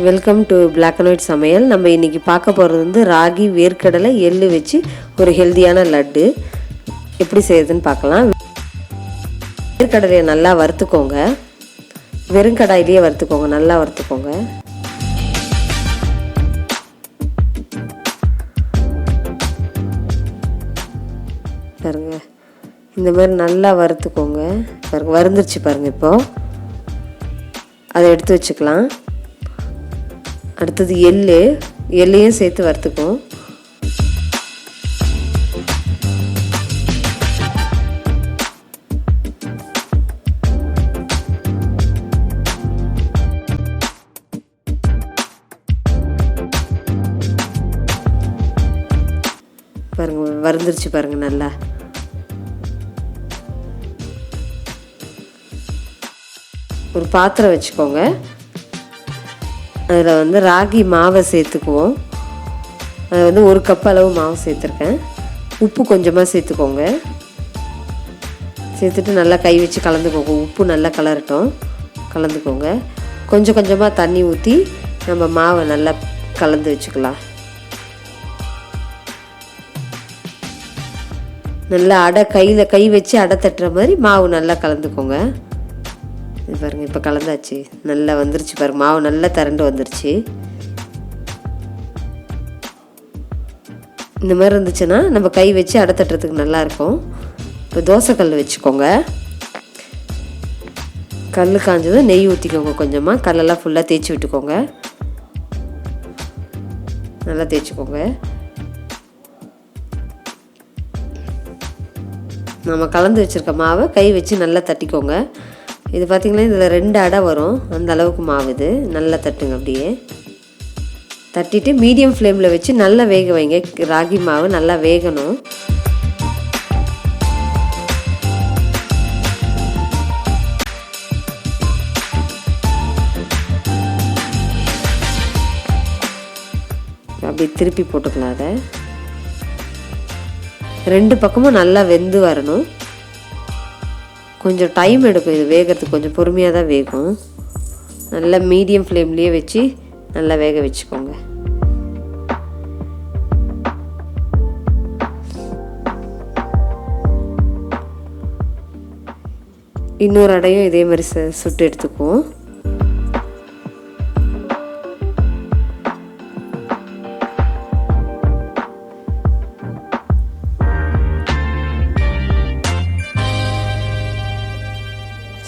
Welcome to black and white சமையல். நம்ம இன்றைக்கி பார்க்க போகிறது வந்து ராகி வேர்க்கடலை எள்ளு வச்சு ஒரு ஹெல்த்தியான லட்டு எப்படி செய்யுதுன்னு பார்க்கலாம். வேர்க்கடலையை நல்லா வறுத்துக்கோங்க, வெறும் கடாயிலேயே வறுத்துக்கோங்க, நல்லா வறுத்துக்கோங்க. பாருங்க, இந்த மாதிரி நல்லா வறுத்துக்கோங்க. பாருங்க, வறுந்துருச்சு பாருங்கள். இப்போது அதை எடுத்து வச்சுக்கலாம். அடுத்தது எள்ளையும் சேர்த்து வறுத்துக்கும். பாருங்க, வறுந்துருச்சு பாருங்க. நல்லா ஒரு பாத்திரம் வச்சுக்கோங்க. அதில் வந்து ராகி மாவை சேர்த்துக்குவோம். அது வந்து 1 கப் அளவு மாவு சேர்த்துருக்கேன். உப்பு கொஞ்சமாக சேர்த்துக்கோங்க. சேர்த்துட்டு நல்லா கை வச்சு கலந்துக்கோங்க. உப்பு நல்லா கலந்துக்கோங்க. கொஞ்சம் கொஞ்சமாக தண்ணி ஊற்றி நம்ம மாவை நல்லா கலந்து வச்சுக்கலாம். நல்லா கை வச்சு அடை தட்டுற மாதிரி மாவு நல்லா கலந்துக்கோங்க. இது பாருங்கள், இப்போ கலந்தாச்சு. நல்லா வந்துருச்சு பாருங்கள், மாவு நல்லா திரண்டு வந்துருச்சு. இந்த மாதிரி இருந்துச்சுன்னா நம்ம கை வச்சு அடை தட்டுறதுக்கு நல்லாயிருக்கும். இப்போ தோசைக்கல் வச்சுக்கோங்க. கல் காஞ்சதும் நெய் ஊற்றிக்கோங்க. கொஞ்சமாக கல்லெல்லாம் ஃபுல்லாக தேய்ச்சி விட்டுக்கோங்க. நல்லா தேய்ச்சிக்கோங்க. நம்ம கலந்து வச்சுருக்க மாவை கை வச்சு நல்லா தட்டிக்கோங்க. இது பார்த்திங்கன்னா இதில் 2 அடை வரும், அந்த அளவுக்கு மாவு. இது நல்லா தட்டுங்க. அப்படியே தட்டிட்டு மீடியம் ஃப்ளேமில் வச்சு நல்லா வேக வைங்க. ராகி மாவு நல்லா வேகணும். அப்படி திருப்பி போட்டுக்கலாம். அதை 2 பக்கமும் நல்லா வெந்து வரணும். கொஞ்சம் டைம் எடுக்கும் இது வேகிறதுக்கு, கொஞ்சம் பொறுமையாக தான் வேகும். நல்லா மீடியம் ஃப்ளேம்லேயே வச்சு நல்லா வேக வச்சுக்கோங்க. இன்னொரு அடையும் இதே மாதிரி சுட்டு எடுத்துக்குவோம்.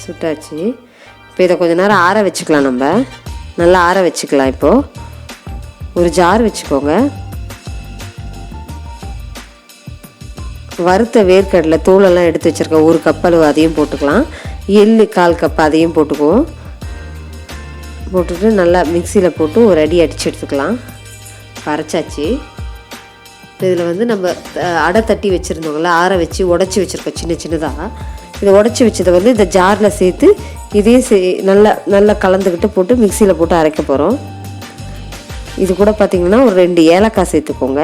சுட்டாச்சு. இப்போ இதை கொஞ்சம் நேரம் ஆற வச்சுக்கலாம். நம்ம நல்லா ஆற வச்சுக்கலாம். இப்போது ஒரு ஜார் வச்சுக்கோங்க. வறுத்த வேர்க்கடலை தூளெல்லாம் எடுத்து வச்சுருக்கேன். 1 கப் அளவு அதையும் போட்டுக்கலாம். எள்ளு 1/4 கப் அதையும் போட்டுக்குவோம். போட்டுட்டு நல்லா மிக்சியில் போட்டு ஒரு அடி அடித்து எடுத்துக்கலாம். அரைச்சாச்சு. இதில் வந்து நம்ம அடை தட்டி வச்சுருந்தோங்களா, ஆற வச்சு உடச்சி வச்சுருக்கோம் சின்னதாக. இதை உடச்சி வச்சதை வந்து இந்த ஜாரில் சேர்த்து இதையும் நல்லா கலந்துக்கிட்டு போட்டு மிக்சியில் போட்டு அரைக்க போகிறோம். இது கூட பார்த்திங்கன்னா ஒரு 2 ஏலக்காய் சேர்த்துக்கோங்க.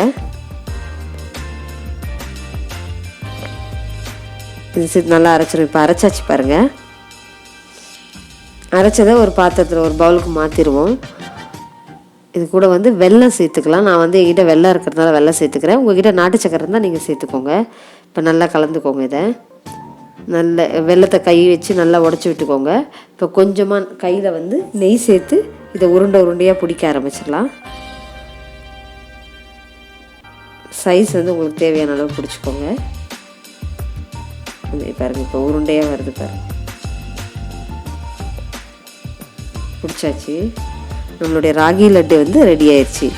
இது சேர்த்து நல்லா அரைச்சிடும். இப்போ அரைச்சாச்சு பாருங்கள். அரைச்சதை ஒரு பாத்திரத்தில் ஒரு பவுலுக்கு மாற்றிடுவோம். இது கூட வந்து வெல்லம் சேர்த்துக்கலாம். நான் வந்து என்கிட்ட வெல்லம் இருக்கிறதுனால வெல்லம் சேர்த்துக்கிறேன். உங்கள்கிட்ட நாட்டு சக்கரை இருந்தால் நீங்கள் சேர்த்துக்கோங்க. இப்போ நல்லா கலந்துக்கோங்க. இதை நல்ல வெல்லத்தை கை வச்சு நல்லா உடச்சி விட்டுக்கோங்க. இப்போ கொஞ்சமாக கையில் வந்து நெய் சேர்த்து இதை உருண்டையாக பிடிக்க ஆரம்பிச்சிடலாம். சைஸ் வந்து உங்களுக்கு தேவையான அளவு பிடிச்சிக்கோங்க. பாருங்கள், இப்போ உருண்டையாக வருது பாருங்கள். பிடிச்சாச்சு. நம்மளுடைய ராகி லட்டு வந்து ரெடி ஆயிடுச்சு.